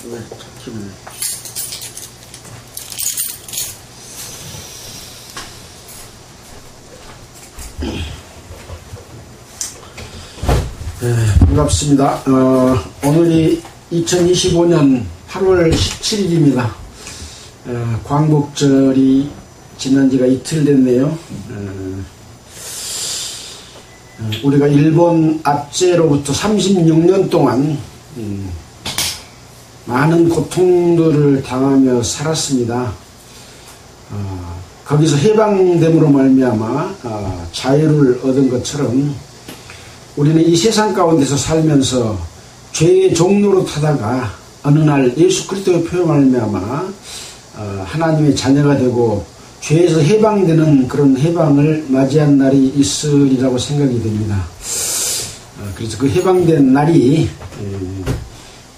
왜 잡히네. 네, 반갑습니다. 오늘이 2025년 8월 17일입니다. 광복절이 지난 지가 이틀 됐네요. 우리가 일본 압제로부터 36년 동안 많은 고통들을 당하며 살았습니다. 거기서 해방됨으로 말미암아 자유를 얻은 것처럼 우리는 이 세상 가운데서 살면서 죄의 종로로 타다가 어느 날 예수 그리스도의 표에 말미암아 하나님의 자녀가 되고 죄에서 해방되는 그런 해방을 맞이한 날이 있으리라고 생각이 됩니다. 그래서 그 해방된 날이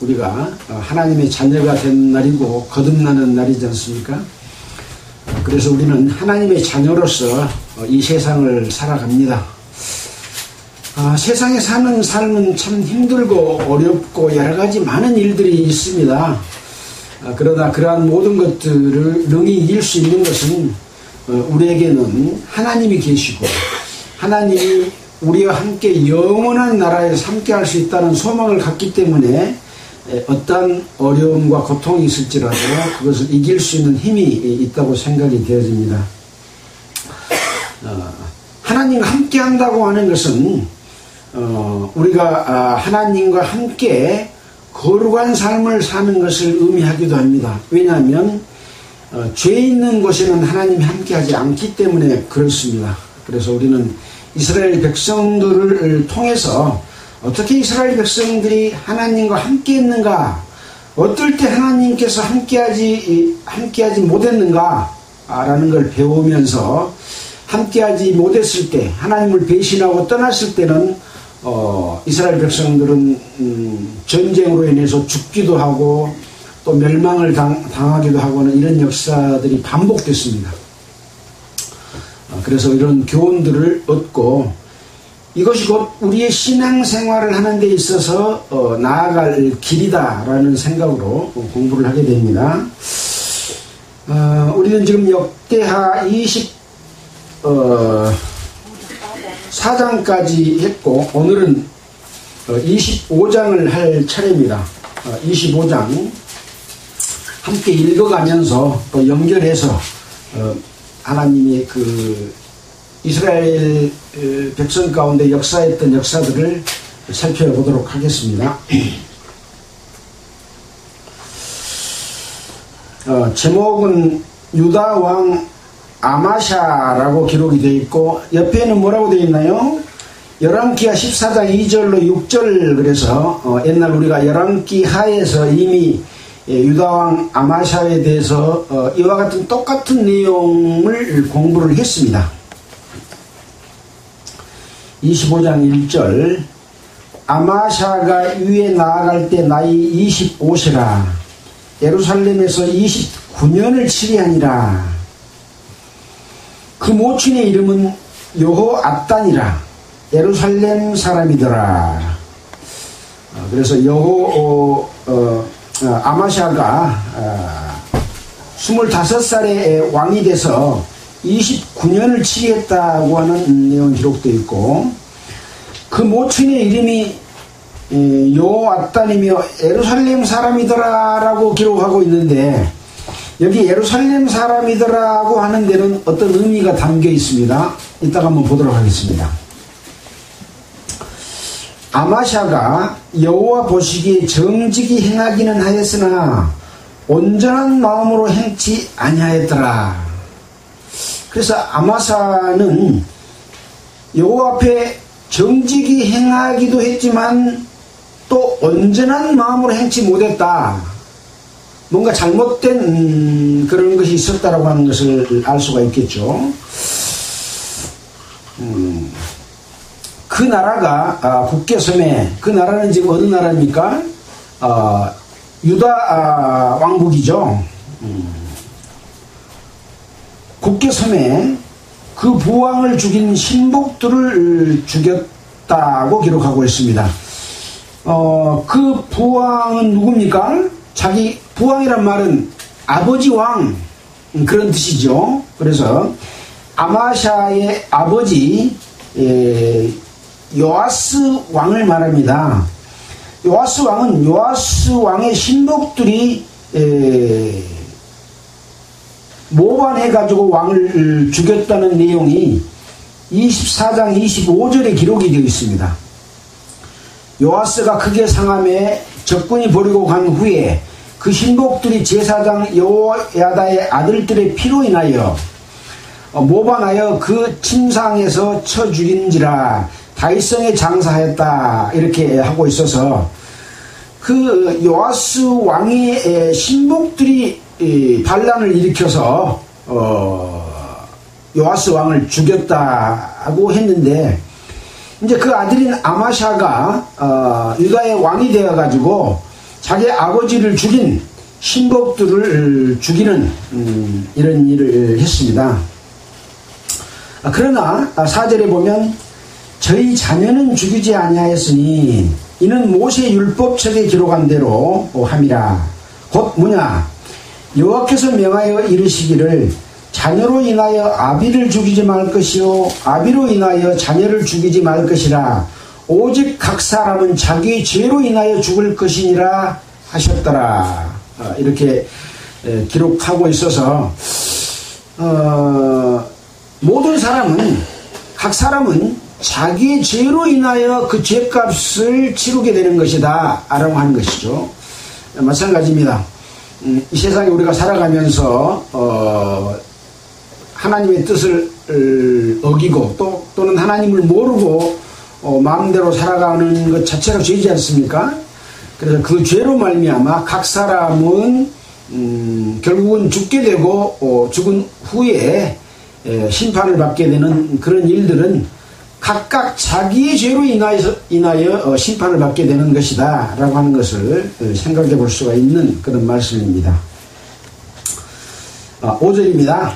우리가 하나님의 자녀가 된 날이고 거듭나는 날이지 않습니까? 그래서 우리는 하나님의 자녀로서 이 세상을 살아갑니다. 세상에 사는 삶은 참 힘들고 어렵고 여러가지 많은 일들이 있습니다. 그러나 그러한 모든 것들을 능히 이길 수 있는 것은 우리에게는 하나님이 계시고 하나님이 우리와 함께 영원한 나라에서 함께 할 수 있다는 소망을 갖기 때문에 어떠한 어려움과 고통이 있을지라도 그것을 이길 수 있는 힘이 있다고 생각이 되어집니다. 하나님과 함께 한다고 하는 것은 우리가 하나님과 함께 거룩한 삶을 사는 것을 의미하기도 합니다. 왜냐하면 죄 있는 곳에는 하나님이 함께하지 않기 때문에 그렇습니다. 그래서 우리는 이스라엘 백성들을 통해서 어떻게 이스라엘 백성들이 하나님과 함께 했는가, 어떨 때 하나님께서 함께하지 못했는가 라는 걸 배우면서 함께하지 못했을 때, 하나님을 배신하고 떠났을 때는 이스라엘 백성들은 전쟁으로 인해서 죽기도 하고 또 멸망을 당하기도 하고는 이런 역사들이 반복됐습니다. 그래서 이런 교훈들을 얻고 이것이 곧 우리의 신앙생활을 하는 데 있어서 나아갈 길이다라는 생각으로 공부를 하게 됩니다. 우리는 지금 역대하 24장까지 했고 오늘은 25장을 할 차례입니다. 25장 함께 읽어가면서 또 연결해서 하나님이 그 이스라엘 백성 가운데 역사했던 역사들을 살펴보도록 하겠습니다. 제목은 유다 왕 아마샤라고 기록이 되어 있고 옆에는 뭐라고 되어 있나요? 열왕기하 14장 2절로 6절. 그래서 옛날 우리가 열왕기하에서 이미 유다왕 아마샤에 대해서 이와 같은 똑같은 내용을 공부를 했습니다. 25장 1절 아마샤가 위에 나아갈 때 나이 25세라 예루살렘에서 29년을 치리하니라. 그 모친의 이름은 여호앗단이라 예루살렘 사람이더라. 그래서 아마샤가 25살에 왕이 돼서 29년을 치리했다고 하는 내용이 기록되어 있고 그 모친의 이름이 여호앗단이며 예루살렘 사람이더라 라고 기록하고 있는데 여기 예루살렘 사람이더라고 하는 데는 어떤 의미가 담겨 있습니다. 이따가 한번 보도록 하겠습니다. 아마샤가 여호와 보시기에 정직히 행하기는 하였으나 온전한 마음으로 행치 아니하였더라. 그래서 아마샤는 여호와 앞에 정직히 행하기도 했지만 또 온전한 마음으로 행치 못했다. 뭔가 잘못된 그런 것이 있었다라고 하는 것을 알 수가 있겠죠. 그 나라가 국계섬에, 그 나라는 지금 어느 나라입니까? 유다 왕국이죠. 국계섬에 그 부왕을 죽인 신복들을 죽였다고 기록하고 있습니다. 그 부왕은 누굽니까? 자기 부왕이란 말은 아버지 왕, 그런 뜻이죠. 그래서 아마샤의 아버지 요아스 왕을 말합니다. 요아스 왕은 요아스 왕의 신복들이 모반해가지고 왕을 죽였다는 내용이 24장 25절에 기록이 되어 있습니다. 요아스가 크게 상함에 적군이 버리고 간 후에 그 신복들이 제사장 여호야다의 아들들의 피로 인하여 모반하여 그 침상에서 쳐 죽인지라 다윗성에 장사했다, 이렇게 하고 있어서 그 요아스 왕의 신복들이 반란을 일으켜서 요아스 왕을 죽였다고 했는데, 이제 그 아들인 아마샤가 유다의 왕이 되어 가지고 자기 아버지를 죽인 신복들을 죽이는 이런 일을 했습니다. 그러나 4절에 보면 저희 자녀는 죽이지 아니하였으니 이는 모세 율법책에 기록한 대로 함이라. 곧 뭐냐, 여호와께서 명하여 이르시기를 자녀로 인하여 아비를 죽이지 말 것이요 아비로 인하여 자녀를 죽이지 말 것이라. 오직 각 사람은 자기의 죄로 인하여 죽을 것이니라 하셨더라. 이렇게 기록하고 있어서 모든 사람은, 각 사람은 자기의 죄로 인하여 그 죄값을 치르게 되는 것이다 라고 하는 것이죠. 마찬가지입니다. 이 세상에 우리가 살아가면서 하나님의 뜻을 어기고 또는 하나님을 모르고 마음대로 살아가는 것 자체가 죄이지 않습니까? 그래서 그 죄로 말미암아 각 사람은 결국은 죽게 되고 죽은 후에 심판을 받게 되는 그런 일들은 각각 자기의 죄로 인하여 심판을 받게 되는 것이다 라고 하는 것을 생각해 볼 수가 있는 그런 말씀입니다. 5절입니다.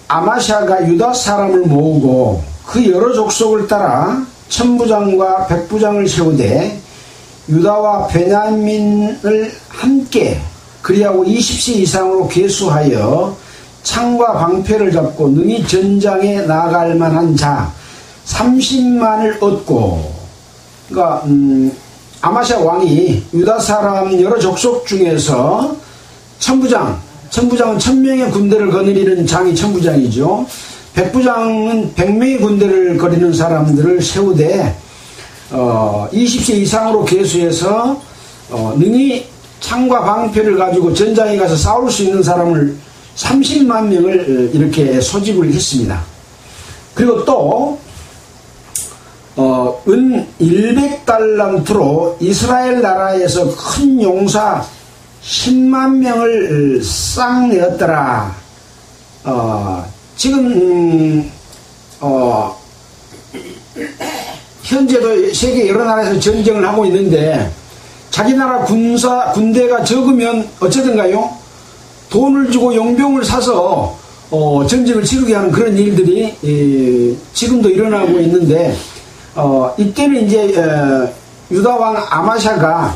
아마샤가 유다 사람을 모으고 그 여러 족속을 따라 천부장과 백부장을 세우되 유다와 베냐민을 함께 그리하고 20세 이상으로 계수하여 창과 방패를 잡고 능히 전장에 나아갈 만한 자 30만을 얻고, 그러니까 아마샤 왕이 유다 사람 여러 족속 중에서 천부장은 1000명의 군대를 거느리는 장이 천부장이죠. 백부장은 100명의 군대를 거리는 사람들을 세우되 20세 이상으로 계수해서 능히 창과 방패를 가지고 전장에 가서 싸울 수 있는 사람을 30만 명을 이렇게 소집을 했습니다. 그리고 또 은 100달란트로 이스라엘 나라에서 큰 용사 10만 명을 싹 내었더라. 지금 현재도 세계 여러 나라에서 전쟁을 하고 있는데 자기 나라 군대가 적으면 어쩌든가요? 돈을 주고 용병을 사서 전쟁을 치르게 하는 그런 일들이 지금도 일어나고 있는데, 이때는 이제 유다 왕 아마샤가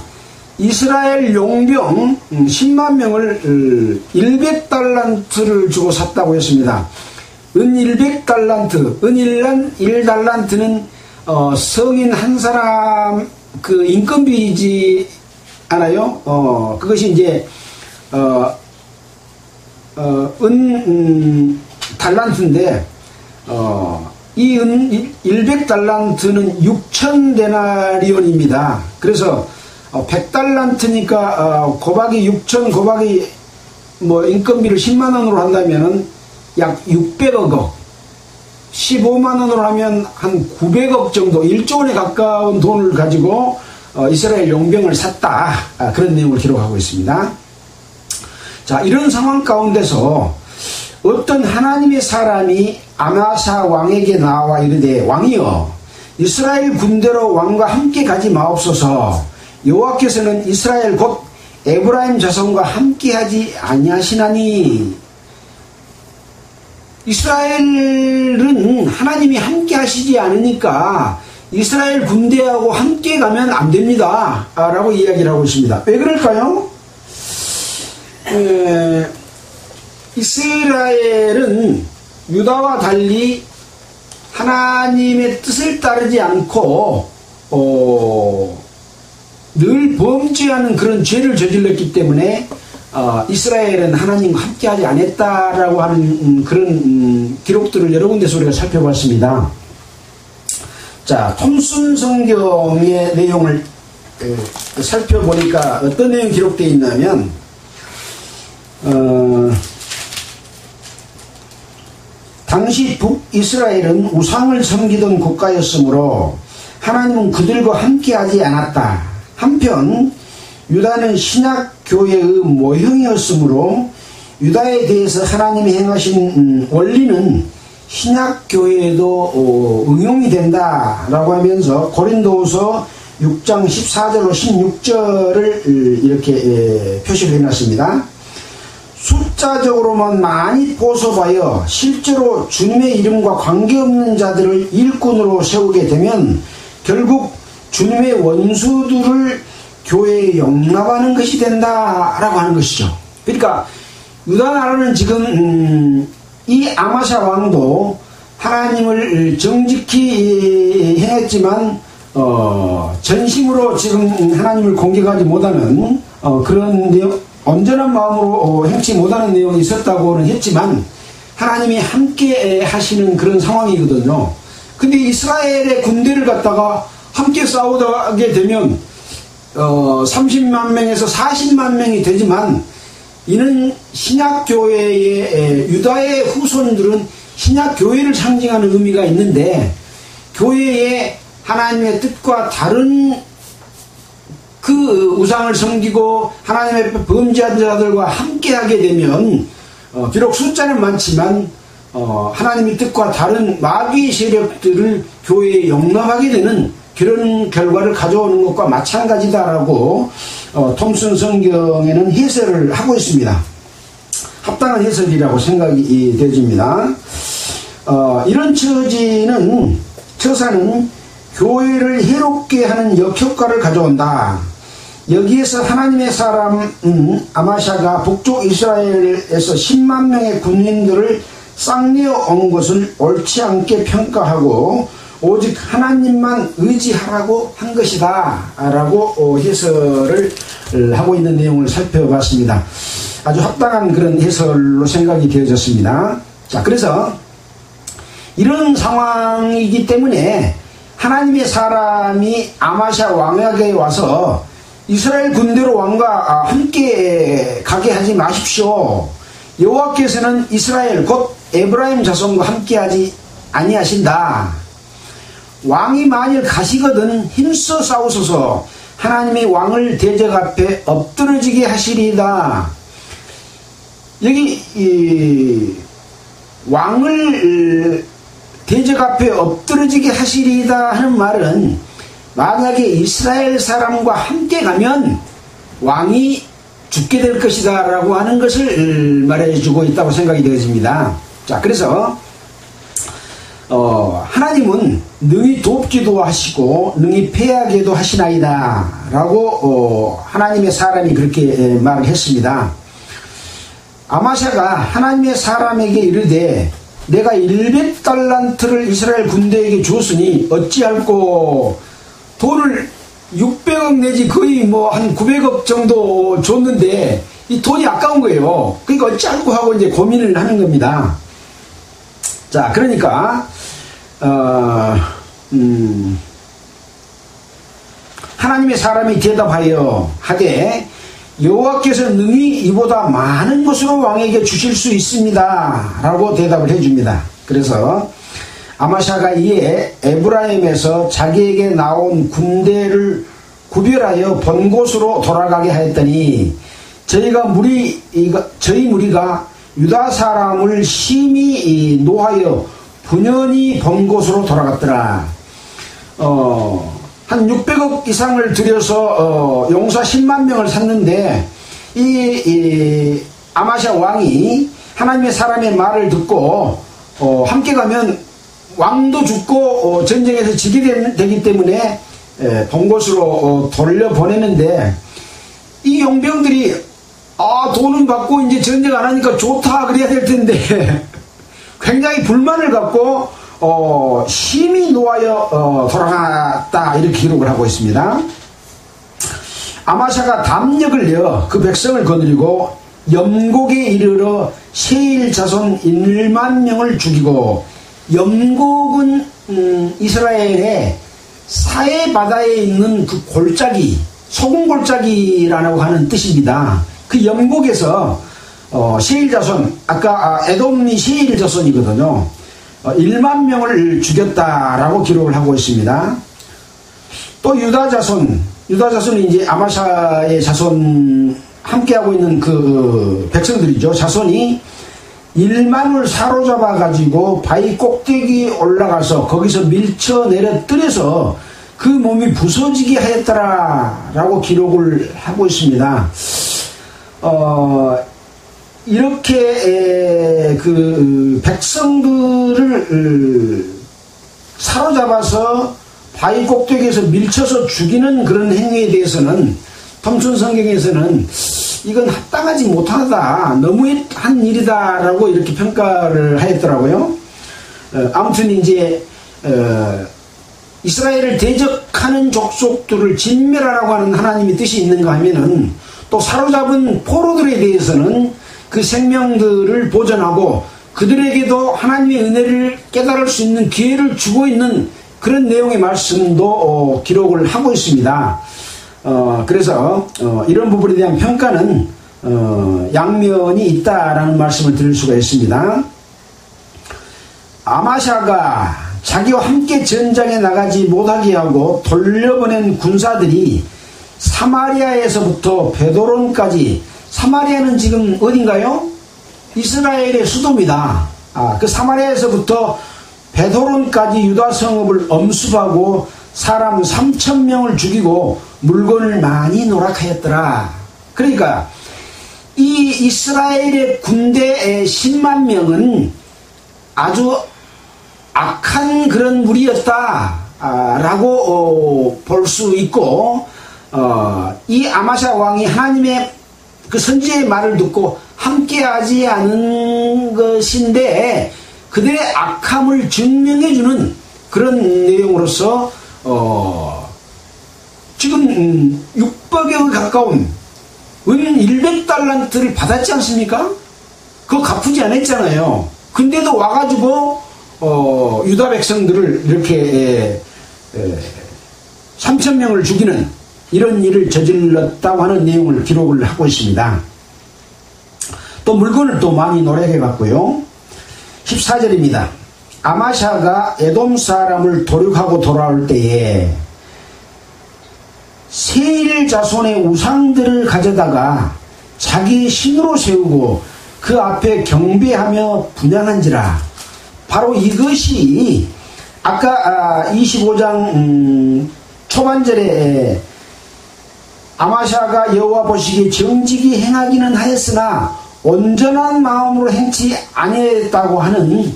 이스라엘 용병 10만 명을 100달란트를 주고 샀다고 했습니다. 은 100달란트, 은 1달란트는 성인 한 사람 그 인건비이지 않아요? 그것이 이제 달란트인데, 이 100달란트는 6,000데나리온입니다. 그래서 100달란트니까 곱하기 6,000 곱하기 인건비를 10만원으로 한다면은 약 600억 원, 15만원으로 하면 한 900억 정도, 1조 원에 가까운 돈을 가지고 이스라엘 용병을 샀다, 그런 내용을 기록하고 있습니다. 자, 이런 상황 가운데서 어떤 하나님의 사람이 아마샤 왕에게 나와 이르되, 왕이여, 이스라엘 군대로 왕과 함께 가지 마옵소서. 여호와께서는 이스라엘 곧 에브라임 자손과 함께하지 아니하시나니. 이스라엘은 하나님이 함께 하시지 않으니까 이스라엘 군대하고 함께 가면 안 됩니다 라고 이야기를 하고 있습니다. 왜 그럴까요? 이스라엘은 유다와 달리 하나님의 뜻을 따르지 않고 늘 범죄하는 그런 죄를 저질렀기 때문에 이스라엘은 하나님과 함께하지 않았다라고 하는 그런 기록들을 여러 군데서 우리가 살펴봤습니다. 자, 톰슨 성경의 내용을 살펴보니까 어떤 내용이 기록되어 있냐면 당시 북이스라엘은 우상을 섬기던 국가였으므로 하나님은 그들과 함께하지 않았다. 한편 유다는 신약교회의 모형이었으므로 유다에 대해서 하나님이 행하신 원리는 신약교회에도 응용이 된다라고 하면서 고린도후서 6장 14절로 16절을 이렇게 표시를 해놨습니다. 숫자적으로만 많이 보sob하여 실제로 주님의 이름과 관계없는 자들을 일꾼으로 세우게 되면 결국 주님의 원수들을 교회에 영납하는 것이 된다라고 하는 것이죠. 그러니까 유다 나라는 지금 이 아마샤 왕도 하나님을 정직히 행했지만 전심으로 지금 하나님을 공격하지 못하는 그런 내용, 온전한 마음으로 행치 못하는 내용이 있었다고는 했지만 하나님이 함께 하시는 그런 상황이거든요. 근데 이스라엘의 군대를 갖다가 함께 싸우게 되면 30만 명에서 40만 명이 되지만 이는 신약교회의 유다의 후손들은 신약교회를 상징하는 의미가 있는데 교회에 하나님의 뜻과 다른 그 우상을 섬기고 하나님의 범죄한 자들과 함께하게 되면 비록 숫자는 많지만 하나님의 뜻과 다른 마귀 세력들을 교회에 영납하게 되는 그런 결과를 가져오는 것과 마찬가지다라고 톰슨 성경에는 해설을 하고 있습니다. 합당한 해설이라고 생각이 되집니다. 이런 처사는 교회를 해롭게 하는 역효과를 가져온다. 여기에서 하나님의 사람 아마샤가 북쪽 이스라엘에서 10만 명의 군인들을 쌍내어 온 것을 옳지 않게 평가하고 오직 하나님만 의지하라고 한 것이다 라고 해설을 하고 있는 내용을 살펴봤습니다. 아주 합당한 그런 해설로 생각이 되어졌습니다. 자, 그래서 이런 상황이기 때문에 하나님의 사람이 아마샤 왕에게 와서 이스라엘 군대로 왕과 함께 가게 하지 마십시오. 여호와께서는 이스라엘 곧 에브라임 자손과 함께하지 아니하신다. 왕이 만일 가시거든 힘써 싸우소서. 하나님이 왕을 대적 앞에 엎드러지게 하시리이다. 여기 왕을 대적 앞에 엎드러지게 하시리이다 하는 말은 만약에 이스라엘 사람과 함께 가면 왕이 죽게 될 것이다 라고 하는 것을 말해주고 있다고 생각이 되어집니다. 자, 그래서 하나님은 능히 돕기도 하시고 능히 패하게도 하시나이다 라고 하나님의 사람이 그렇게 말을 했습니다. 아마샤가 하나님의 사람에게 이르되 내가 100달란트를 이스라엘 군대에게 주었으니 어찌할꼬. 돈을 600억 내지 거의 뭐 한 900억 정도 줬는데 이 돈이 아까운 거예요. 그러니까 어찌할꼬 하고 이제 고민을 하는 겁니다. 자, 그러니까 하나님의 사람이 대답하여 하되 여호와께서 능히 이보다 많은 것으로 왕에게 주실 수 있습니다 라고 대답을 해줍니다. 그래서 아마샤가 이에 에브라임에서 자기에게 나온 군대를 구별하여 본 곳으로 돌아가게 하였더니 저희 무리가 유다 사람을 심히 노하여 분연히 본 곳으로 돌아갔더라. 한 600억 이상을 들여서 용사 10만 명을 샀는데 이 아마샤 왕이 하나님의 사람의 말을 듣고 함께 가면 왕도 죽고 전쟁에서 지게 되기 때문에 본곳으로 돌려보내는데, 이 용병들이 돈은 받고 이제 전쟁 안 하니까 좋다 그래야 될 텐데 굉장히 불만을 갖고 심히 노하여 돌아갔다, 이렇게 기록을 하고 있습니다. 아마샤가 담력을 내어 그 백성을 거느리고 염곡에 이르러 세일 자손 1만 명을 죽이고, 염곡은 이스라엘의 사해 바다에 있는 그 골짜기, 소금 골짜기라고 하는 뜻입니다. 그 염곡에서 세일 자손, 아까 에돔이 세일 자손이거든요. 1만 명을 죽였다라고 기록을 하고 있습니다. 또 유다 자손이 이제 아마샤의 자손 함께하고 있는 그 백성들이죠. 자손이 1만을 사로잡아 가지고 바위 꼭대기에 올라가서 거기서 밀쳐내려 뜰에서 그 몸이 부서지게 하였더라라고 기록을 하고 있습니다. 이렇게 그 백성들을 사로잡아서 바위 꼭대기에서 밀쳐서 죽이는 그런 행위에 대해서는 톰슨 성경에서는 이건 합당하지 못하다, 너무한 일이다라고 이렇게 평가를 하였더라고요. 아무튼 이제 이스라엘을 대적하는 족속들을 진멸하라고 하는 하나님의 뜻이 있는가 하면은, 또 사로잡은 포로들에 대해서는 그 생명들을 보존하고 그들에게도 하나님의 은혜를 깨달을 수 있는 기회를 주고 있는 그런 내용의 말씀도 기록을 하고 있습니다. 그래서 이런 부분에 대한 평가는 양면이 있다라는 말씀을 드릴 수가 있습니다. 아마샤가 자기와 함께 전장에 나가지 못하게 하고 돌려보낸 군사들이 사마리아에서부터 베드론까지, 사마리아는 지금 어딘가요? 이스라엘의 수도입니다. 그 사마리아에서부터 베드론까지 유다 성읍을 엄습하고 사람 3,000명을 죽이고 물건을 많이 노락하였더라. 그러니까 이 이스라엘의 군대의 10만 명은 아주 악한 그런 무리였다 라고 볼 수 있고, 이 아마샤 왕이 하나님의 그 선지의 말을 듣고 함께하지 않은 것인데 그들의 악함을 증명해주는 그런 내용으로서 지금 600여 가까운 은 100달란트를 받았지 않습니까? 그거 갚지 않았잖아요. 근데도 와가지고 유다 백성들을 이렇게 3,000명을 죽이는 이런 일을 저질렀다고 하는 내용을 기록을 하고 있습니다. 또 물건을 또 많이 노래해 갔고요. 14절입니다. 아마샤가 에돔 사람을 도륙하고 돌아올 때에 세일 자손의 우상들을 가져다가 자기 신으로 세우고 그 앞에 경배하며 분향한지라. 바로 이것이 아까 25장 초반절에 아마샤가 여호와 보시기에 정직이 행하기는 하였으나 온전한 마음으로 행치 아니했다고 하는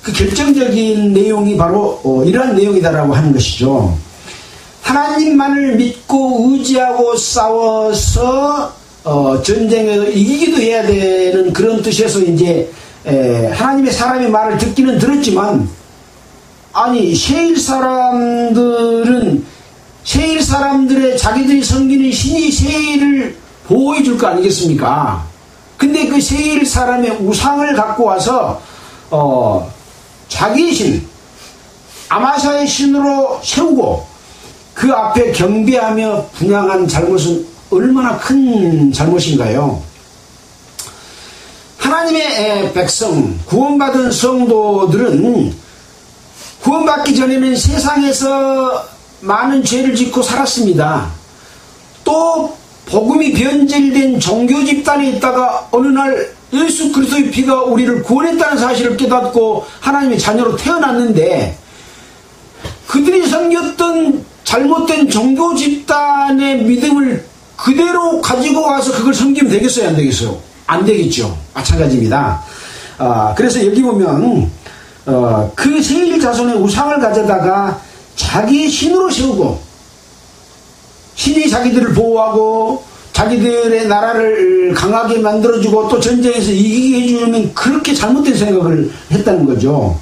그 결정적인 내용이 바로 이러한 내용이다라고 하는 것이죠. 하나님만을 믿고 의지하고 싸워서 전쟁에서 이기기도 해야 되는 그런 뜻에서 이제 하나님의 사람의 말을 듣기는 들었지만, 아니 세일 사람들의 자기들이 섬기는 신이 세일을 보호해 줄 거 아니겠습니까? 근데 그 세일 사람의 우상을 갖고 와서 자기 신 아마샤의 신으로 세우고 그 앞에 경배하며 분향한 잘못은 얼마나 큰 잘못인가요? 하나님의 백성, 구원받은 성도들은 구원받기 전에는 세상에서 많은 죄를 짓고 살았습니다. 또 복음이 변질된 종교 집단에 있다가 어느 날 예수 그리스도의 피가 우리를 구원했다는 사실을 깨닫고 하나님의 자녀로 태어났는데, 그들이 섬겼던 잘못된 종교 집단의 믿음을 그대로 가지고 와서 그걸 섬기면 되겠어요, 안 되겠어요? 안 되겠죠. 마찬가지입니다. 그래서 여기 보면 그 세일 자손의 우상을 가져다가 자기의 신으로 세우고 신이 자기들을 보호하고 자기들의 나라를 강하게 만들어주고 또 전쟁에서 이기게 해주면 그렇게 잘못된 생각을 했다는 거죠.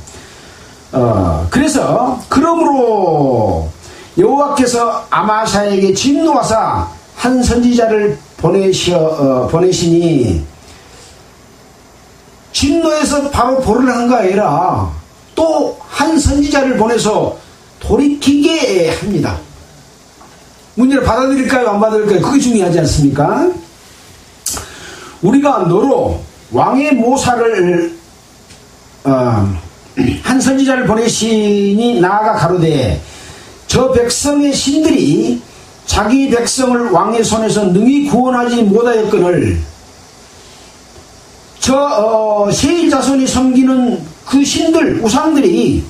그러므로 여호와께서 아마샤에게 진노하사 한 선지자를 보내시니 진노해서 바로 벌을 한 거 아니라 또 한 선지자를 보내서 돌이키게 합니다. 문제를 받아들일까요? 안 받아들일까요? 그게 중요하지 않습니까? 우리가 너로 왕의 모사를 한 선지자를 보내시니 나아가 가로되 저 백성의 신들이 자기 백성을 왕의 손에서 능히 구원하지 못하였거늘 저 세일 자손이 섬기는 그 신들 우상들이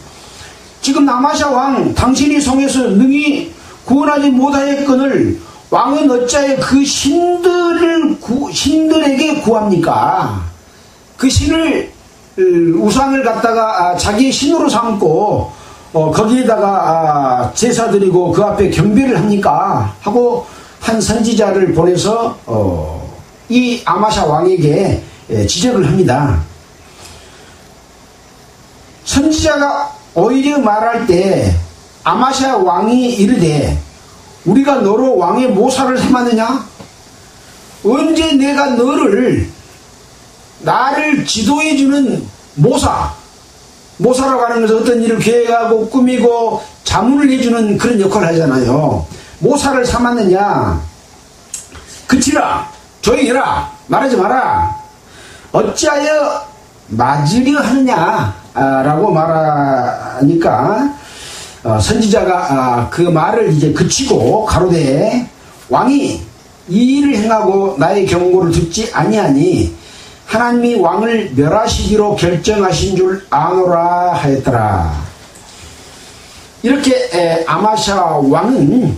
지금 아마샤 왕 당신이 성에서 능히 구원하지 못하였거늘 왕은 어찌하여 그 신들에게 구합니까? 그 신을 우상을 갖다가 자기의 신으로 삼고 거기에다가 제사 드리고 그 앞에 경배를 합니까? 하고 한 선지자를 보내서 이 아마샤 왕에게 지적을 합니다. 선지자가 오히려 말할 때 아마샤 왕이 이르되 우리가 너로 왕의 모사를 삼았느냐? 언제 내가 나를 지도해주는 모사라고 하는 것은 어떤 일을 계획하고 꾸미고 자문을 해주는 그런 역할을 하잖아요. 모사를 삼았느냐? 그치라, 조용히 해라, 말하지 마라. 어찌하여 맞으려 하느냐? 라고 말하니까 선지자가 그 말을 이제 그치고 가로되 왕이 이 일을 행하고 나의 경고를 듣지 아니하니 하나님이 왕을 멸하시기로 결정하신 줄 아노라 하였더라. 이렇게 아마샤 왕은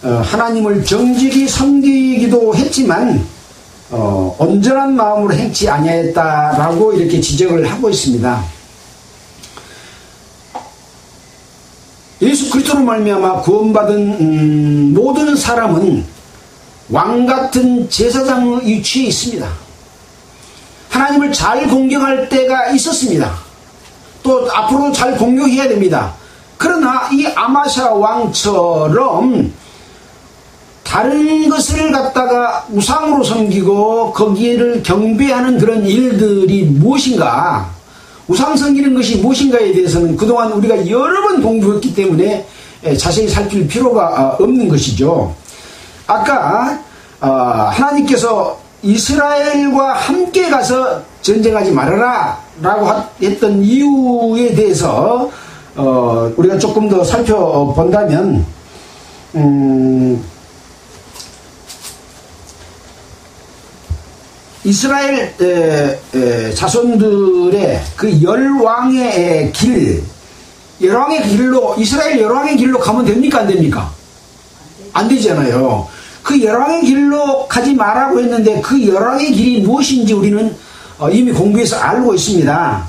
하나님을 정직히 섬기기도 했지만 온전한 마음으로 행치 아니하였다라고 이렇게 지적을 하고 있습니다. 예수 그리스도로 말미암아 구원받은 모든 사람은 왕같은 제사장 위치에 있습니다. 하나님을 잘 공경할 때가 있었습니다. 또 앞으로 잘 공경해야 됩니다. 그러나 이 아마샤 왕처럼 다른 것을 갖다가 우상으로 섬기고 거기를 경배하는 그런 일들이 무엇인가, 우상 섬기는 것이 무엇인가에 대해서는 그동안 우리가 여러 번 공부했기 때문에 자세히 살필 필요가 없는 것이죠. 아까 하나님께서 이스라엘과 함께 가서 전쟁하지 말아라 라고 했던 이유에 대해서 우리가 조금 더 살펴본다면 이스라엘 자손들의 그 열왕의 길로 이스라엘 열왕의 길로 가면 됩니까? 안 됩니까? 안 되잖아요. 그 열왕의 길로 가지 말라고 했는데 그 열왕의 길이 무엇인지 우리는 이미 공부해서 알고 있습니다.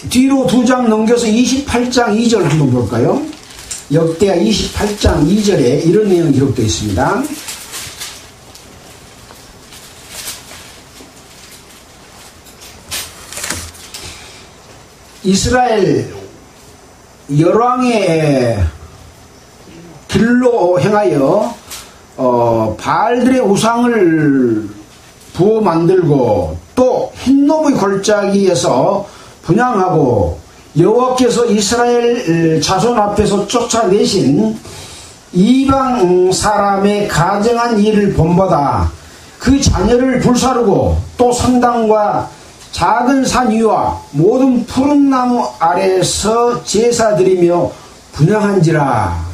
뒤로 두 장 넘겨서 28장 2절 한번 볼까요? 역대하 28장 2절에 이런 내용이 기록되어 있습니다. 이스라엘 열왕의 길로 행하여 바알들의 우상을 부어 만들고 또 흰놈의 골짜기에서 분향하고 여호와께서 이스라엘 자손 앞에서 쫓아내신 이방 사람의 가정한 일을 본보다 그 자녀를 불사르고 또 성당과 작은 산 위와 모든 푸른 나무 아래서 제사드리며 분향한지라.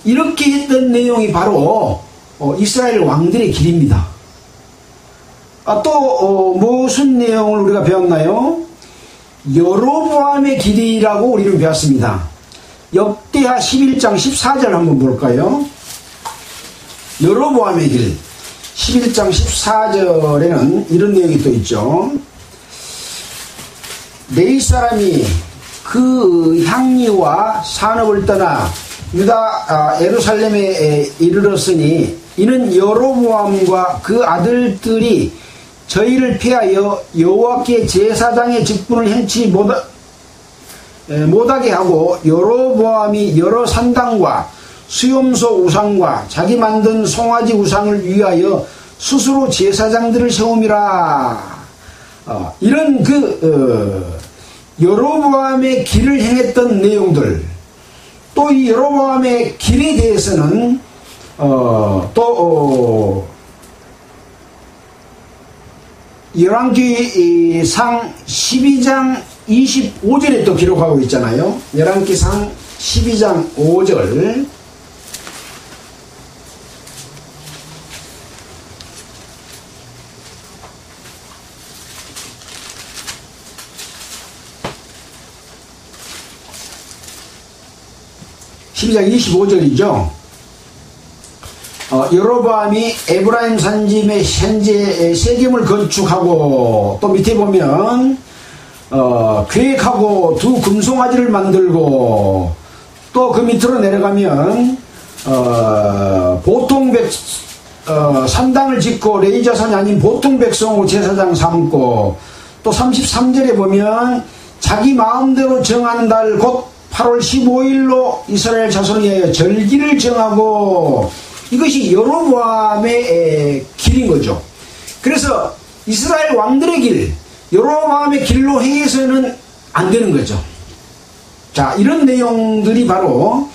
이렇게 했던 내용이 바로 이스라엘 왕들의 길입니다. 또 무슨 내용을 우리가 배웠나요? 여로보암의 길이라고 우리는 배웠습니다. 역대하 11장 14절 한번 볼까요? 여로보암의 길 11장 14절에는 이런 내용이 또 있죠. 네 사람이 그 향리와 산업을 떠나 유다 예루살렘에 이르렀으니 이는 여로보암과 그 아들들이 저희를 피하여 여호와께 제사장의 직분을 행치 못하게 하고 여로보암이 여러 산당과 수염소 우상과 자기 만든 송아지 우상을 위하여 스스로 제사장들을 세움이라. 이런 여로보암의 길을 행했던 내용들, 또 이 여로보암의 길에 대해서는 열왕기상 12장 25절에 또 기록하고 있잖아요. 열왕기상 12장 5절. (12장 25절이죠) 여로보암이 에브라임 산짐에 현재 세겜을 건축하고, 또 밑에 보면 계획하고 두 금송아지를 만들고, 또 그 밑으로 내려가면 보통 산당을 짓고 레위 자손이 아닌 보통 백성으로 제사장 삼고, 또 33절에 보면 자기 마음대로 정하는 달 곧 8월 15일로 이스라엘 자손을 위하여 절기를 정하고, 이것이 여로보암의 길인 거죠. 그래서 이스라엘 왕들의 길, 여로보암의 길로 행해서는 안 되는 거죠. 자, 이런 내용들이 바로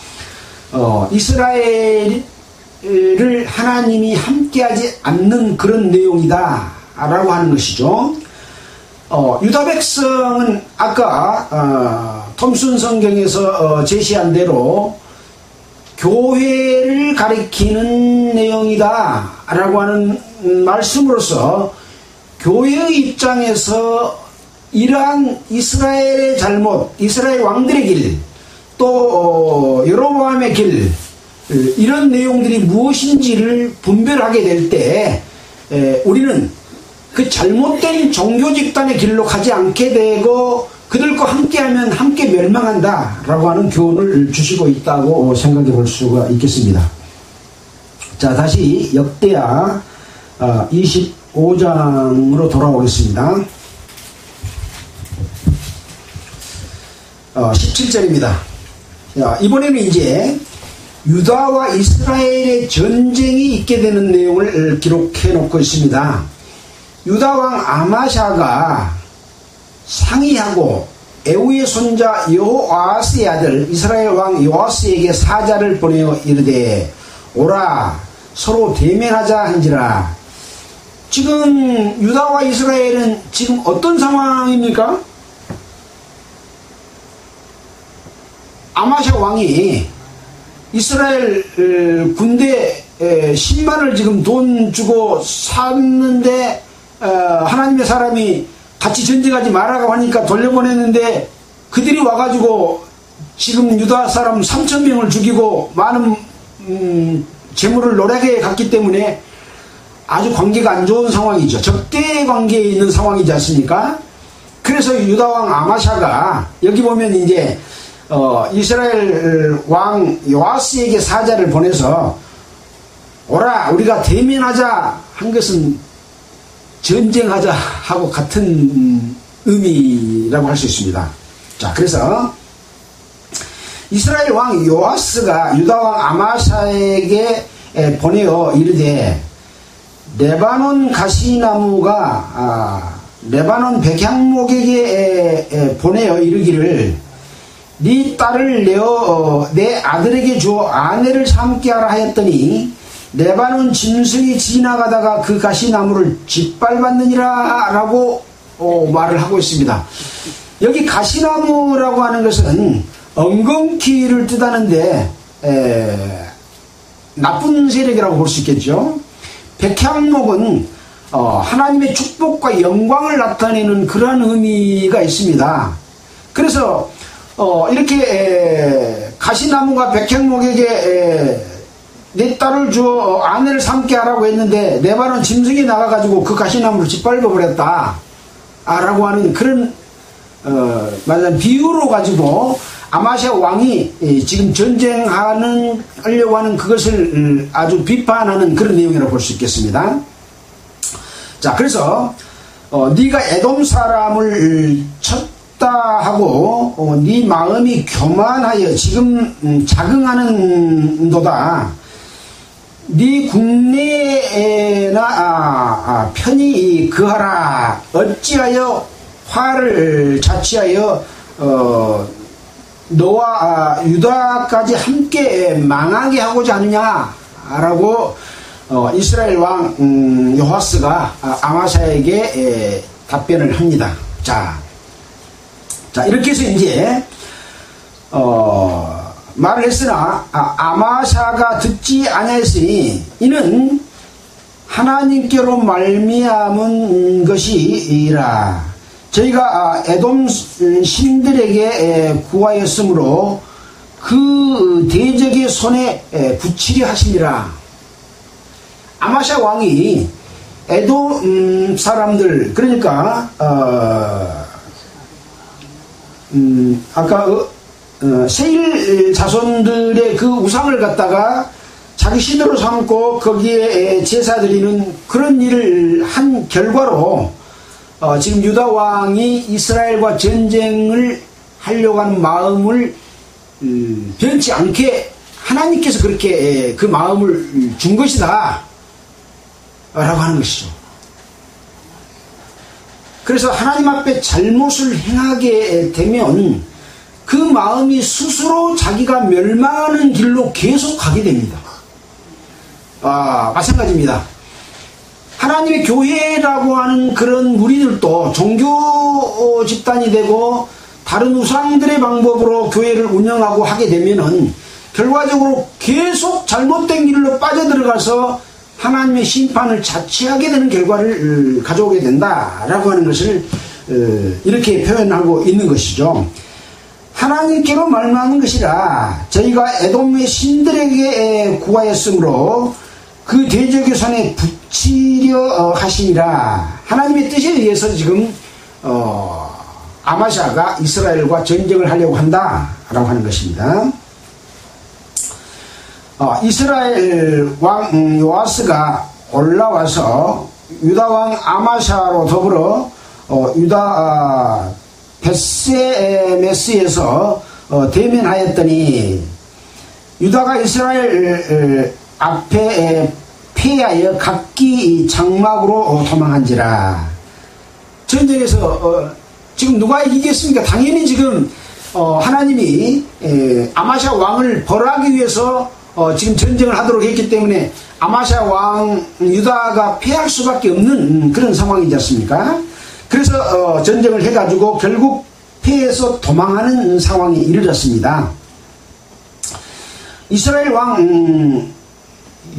이스라엘을 하나님이 함께하지 않는 그런 내용이다 라고 하는 것이죠. 유다 백성은 아까 톰슨 성경에서 제시한 대로 교회를 가리키는 내용이다 라고 하는 말씀으로서 교회의 입장에서 이러한 이스라엘의 잘못, 이스라엘 왕들의 길, 또 여로보암의 길, 이런 내용들이 무엇인지를 분별하게 될 때 우리는 그 잘못된 종교 집단의 길로 가지 않게 되고 그들과 함께하면 함께 멸망한다 라고 하는 교훈을 주시고 있다고 생각해 볼 수가 있겠습니다. 자, 다시 역대하 25장으로 돌아오겠습니다. 17절입니다. 이번에는 이제 유다와 이스라엘의 전쟁이 있게 되는 내용을 기록해 놓고 있습니다. 유다왕 아마샤가 상의하고 에우의 손자 여호아스의 아들 이스라엘 왕 요아스에게 사자를 보내어 이르되 오라 서로 대면하자 한지라. 지금 유다와 이스라엘은 지금 어떤 상황입니까? 아마샤 왕이 이스라엘 군대 10만을 지금 돈 주고 샀는데 하나님의 사람이 같이 전쟁하지 말라고 하니까 돌려보냈는데 그들이 와가지고 지금 유다 사람 3,000명을 죽이고 많은 재물을 노략에 갔기 때문에 아주 관계가 안 좋은 상황이죠. 적대 관계에 있는 상황이지 않습니까? 그래서 유다왕 아마샤가 여기 보면 이제 이스라엘 왕 요아스에게 사자를 보내서 오라 우리가 대면하자 한 것은 전쟁하자 하고 같은 의미라고 할 수 있습니다. 자, 그래서 이스라엘 왕 요아스가 유다 왕 아마샤에게 보내어 이르되 레바논 가시나무가 레바논 백향목에게 보내어 이르기를 네 딸을 내어 내 아들에게 주어 아내를 삼게 하라 하였더니 레바논 짐승이 지나가다가 그 가시나무를 짓밟았느니라 라고 말을 하고 있습니다. 여기 가시나무라고 하는 것은 엉겅퀴를 뜻하는데 나쁜 세력이라고 볼 수 있겠죠. 백향목은 하나님의 축복과 영광을 나타내는 그러한 의미가 있습니다. 그래서 이렇게 가시나무가 백향목에게 내 딸을 주어 아내를 삼게 하라고 했는데 레바논 짐승이 나가가지고 그 가시나무를 짓밟아 버렸다 라고 하는 그런 말하자면 비유로 가지고 아마시아 왕이 지금 전쟁하려고 하는 그것을 아주 비판하는 그런 내용이라고 볼 수 있겠습니다. 자, 그래서 네가 에돔 사람을 쳤다 하고 네 마음이 교만하여 지금 자긍하는도다. 네 국내에나 편히 거하라. 어찌하여 화를 자취하여 너와 유다까지 함께 망하게 하고자 하느냐라고 이스라엘 왕 여호아스가 아마샤에게 답변을 합니다. 자, 이렇게 해서 이제 말을 했으나 아마샤가 듣지 아니하였으니 이는 하나님께로 말미암은 것이라. 저희가 에돔 신들에게 구하였으므로 그 대적의 손에 붙이려 하시니라. 아마샤 왕이 에돔 사람들, 그러니까 아까 세일 자손들의 그 우상을 갖다가 자기 신으로 삼고 거기에 제사 드리는 그런 일을 한 결과로 지금 유다 왕이 이스라엘과 전쟁을 하려고 하는 마음을 변치 않게 하나님께서 그렇게 그 마음을 준 것이다 라고 하는 것이죠. 그래서 하나님 앞에 잘못을 행하게 되면 그 마음이 스스로 자기가 멸망하는 길로 계속 가게 됩니다. 마찬가지입니다. 하나님의 교회라고 하는 그런 무리들도 종교 집단이 되고 다른 우상들의 방법으로 교회를 운영하고 하게 되면은 결과적으로 계속 잘못된 길로 빠져들어가서 하나님의 심판을 자취하게 되는 결과를 가져오게 된다라고 하는 것을 이렇게 표현하고 있는 것이죠. 하나님께로 말미암은 것이라. 저희가 에돔의 신들에게 구하였으므로 그 대적의 손에 붙이려 하시니라. 하나님의 뜻에 의해서 지금 아마샤가 이스라엘과 전쟁을 하려고 한다라고 하는 것입니다. 이스라엘 왕 요아스가 올라와서 유다 왕 아마샤로 더불어 유다 벳세메스에서 대면하였더니 유다가 이스라엘 앞에 패하여 각기 장막으로 도망한지라. 전쟁에서 지금 누가 이기겠습니까? 당연히 지금 하나님이 아마샤 왕을 벌하기 위해서 지금 전쟁을 하도록 했기 때문에 아마샤 왕 유다가 패할 수밖에 없는 그런 상황이지 않습니까? 그래서 전쟁을 해가지고 결국 패해서 도망하는 상황이 이르렀습니다. 이스라엘 왕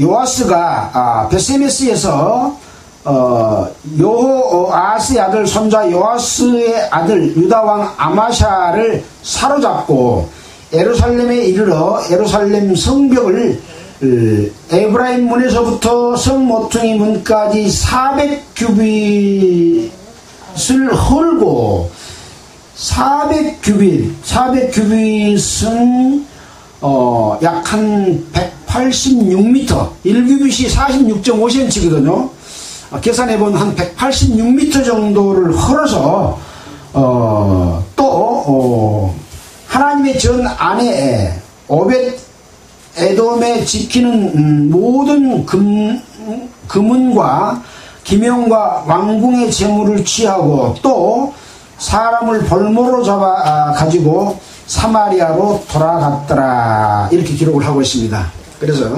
요아스가 벳세메스에서 요호아스의 아들 손자 요아스의 아들 유다왕 아마샤를 사로잡고 예루살렘에 이르러 예루살렘 성벽을 에브라임 문에서부터 성 모퉁이 문까지 400규빗을 헐고 400규빗은 약 한 186m, 1규빗이 46.5cm거든요. 계산해보면 한 186m 정도를 헐어서 또 하나님의 전 안에 오벳 에돔에 지키는 모든 금은과 기명과 왕궁의 재물을 취하고 또 사람을 볼모로 잡아 가지고 사마리아로 돌아갔더라. 이렇게 기록을 하고 있습니다. 그래서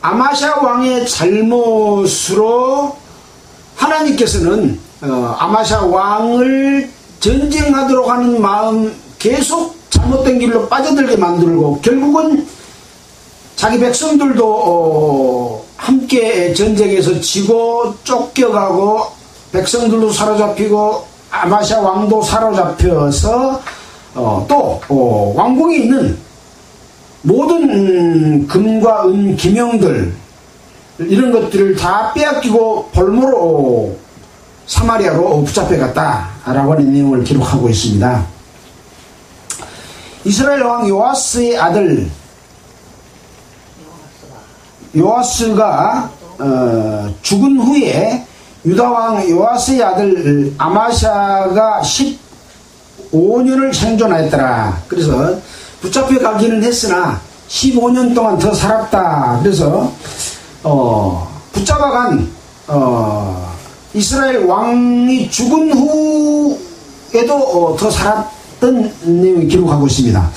아마샤 왕의 잘못으로 하나님께서는 아마샤 왕을 전쟁하도록 하는 마음 계속 잘못된 길로 빠져들게 만들고 결국은 자기 백성들도 함께 전쟁에서 지고 쫓겨가고 백성들도 사로잡히고 아마샤 왕도 사로잡혀서 또 왕궁에 있는 모든 금과 은 기명들 이런 것들을 다 빼앗기고 볼모로 사마리아로 붙잡혀갔다. 라고 하는 내용을 기록하고 있습니다. 이스라엘 왕 요아스의 아들 요아스가 죽은 후에 유다 왕 요아스의 아들 아마샤가 15년을 생존하였더라. 그래서 붙잡혀 가기는 했으나 15년 동안 더 살았다. 그래서 붙잡아간 이스라엘 왕이 죽은 후에도 더 살았던 내용을 기록하고 있습니다.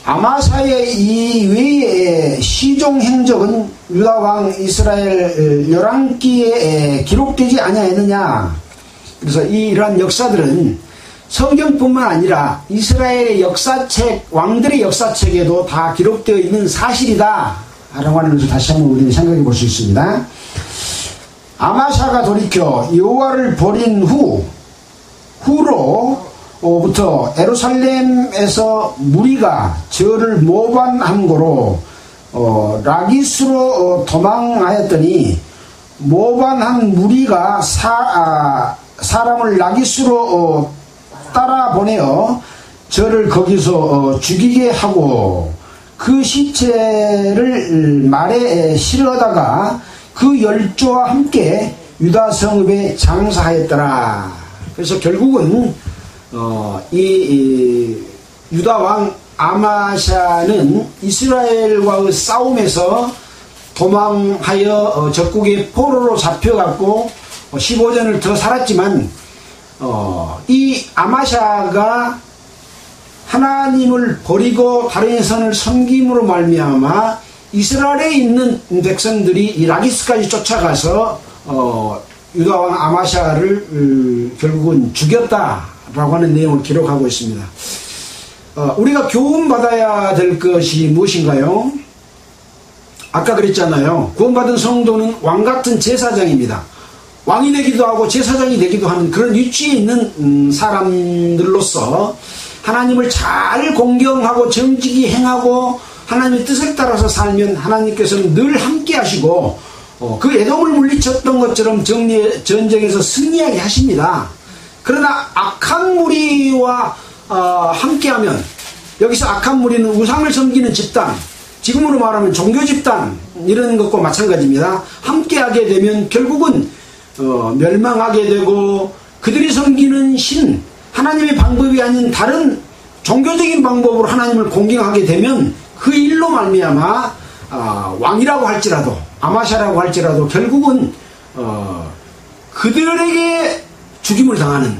아마사의 이 외의 시종 행적은 유다 왕 이스라엘 11기에 기록되지 아니하였느냐. 그래서 이러한 역사들은 성경뿐만 아니라 이스라엘의 역사책, 왕들의 역사책에도 다 기록되어 있는 사실이다 라고 하는 것을 다시 한번 우리는 생각해 볼 수 있습니다. 아마샤가 돌이켜 여호와를 버린 후로부터 예루살렘에서 무리가 저를 모반한 거로 라기스로 도망하였더니 모반한 무리가 사람을 라기스로 따라 보내어 저를 거기서 죽이게 하고 그 시체를 말에 실어다가 그 열조와 함께 유다 성읍에 장사하였더라. 그래서 결국은 이 유다 왕 아마샤는 이스라엘과의 싸움에서 도망하여 적국의 포로로 잡혀갔고 15년을 더 살았지만 이 아마샤가 하나님을 버리고 다른 선을 섬김으로 말미암아 이스라엘에 있는 백성들이 이 라기스까지 쫓아가서 유다 왕 아마샤를 결국은 죽였다라고 하는 내용을 기록하고 있습니다. 우리가 교훈받아야 될 것이 무엇인가요? 아까 그랬잖아요. 구원받은 성도는 왕같은 제사장입니다. 왕이 되기도 하고 제사장이 되기도 하는 그런 위치에 있는 사람들로서 하나님을 잘 공경하고 정직히 행하고 하나님의 뜻을 따라서 살면 하나님께서는 늘 함께 하시고 그 에돔을 물리쳤던 것처럼 전쟁에서 승리하게 하십니다. 그러나 악한 무리와 함께하면, 여기서 악한 무리는 우상을 섬기는 집단, 지금으로 말하면 종교 집단 이런 것과 마찬가지입니다. 함께하게 되면 결국은 멸망하게 되고 그들이 섬기는 신, 하나님의 방법이 아닌 다른 종교적인 방법으로 하나님을 공경하게 되면 그 일로 말미암아 왕이라고 할지라도 아마샤라고 할지라도 결국은 그들에게 죽임을 당하는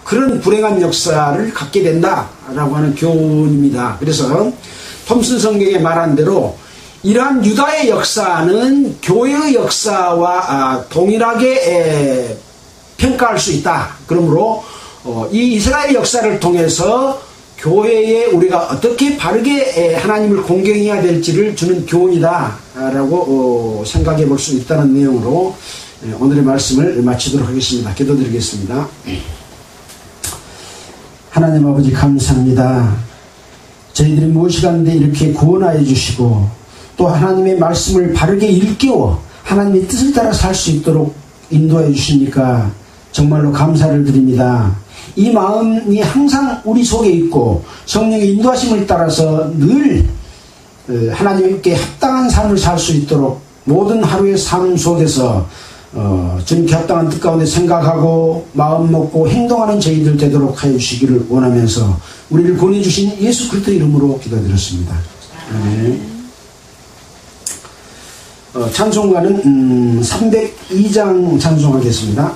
그런 불행한 역사를 갖게 된다라고 하는 교훈입니다. 그래서 톰슨 성경에 말한 대로 이러한 유다의 역사는 교회의 역사와 동일하게 평가할 수 있다. 그러므로 이 이스라엘 역사를 통해서 교회에 우리가 어떻게 바르게 하나님을 공경해야 될지를 주는 교훈이다 라고 생각해 볼 수 있다는 내용으로 오늘의 말씀을 마치도록 하겠습니다. 기도드리겠습니다. 하나님 아버지 감사합니다. 저희들이 무엇이간데 이렇게 구원하여 주시고 또 하나님의 말씀을 바르게 일깨워 하나님의 뜻을 따라 살 수 있도록 인도하여 주시니까 정말로 감사를 드립니다. 이 마음이 항상 우리 속에 있고 성령의 인도하심을 따라서 늘 하나님께 합당한 삶을 살 수 있도록 모든 하루의 삶 속에서 주님께 합당한 뜻 가운데 생각하고 마음 먹고 행동하는 저희들 되도록 하여 주시기를 원하면서 우리를 보내주신 예수 그리스도 이름으로 기도드렸습니다. 아멘. 찬송가는 302장 찬송하겠습니다.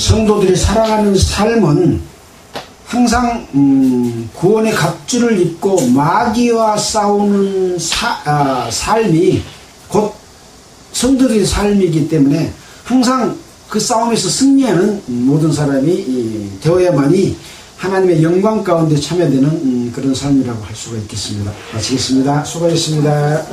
성도들이 살아가는 삶은 항상 구원의 갑주를 입고 마귀와 싸우는 삶이 곧 성도들의 삶이기 때문에 항상 그 싸움에서 승리하는 모든 사람이 되어야만이 하나님의 영광 가운데 참여되는 그런 삶이라고 할 수가 있겠습니다. 마치겠습니다. 수고하셨습니다.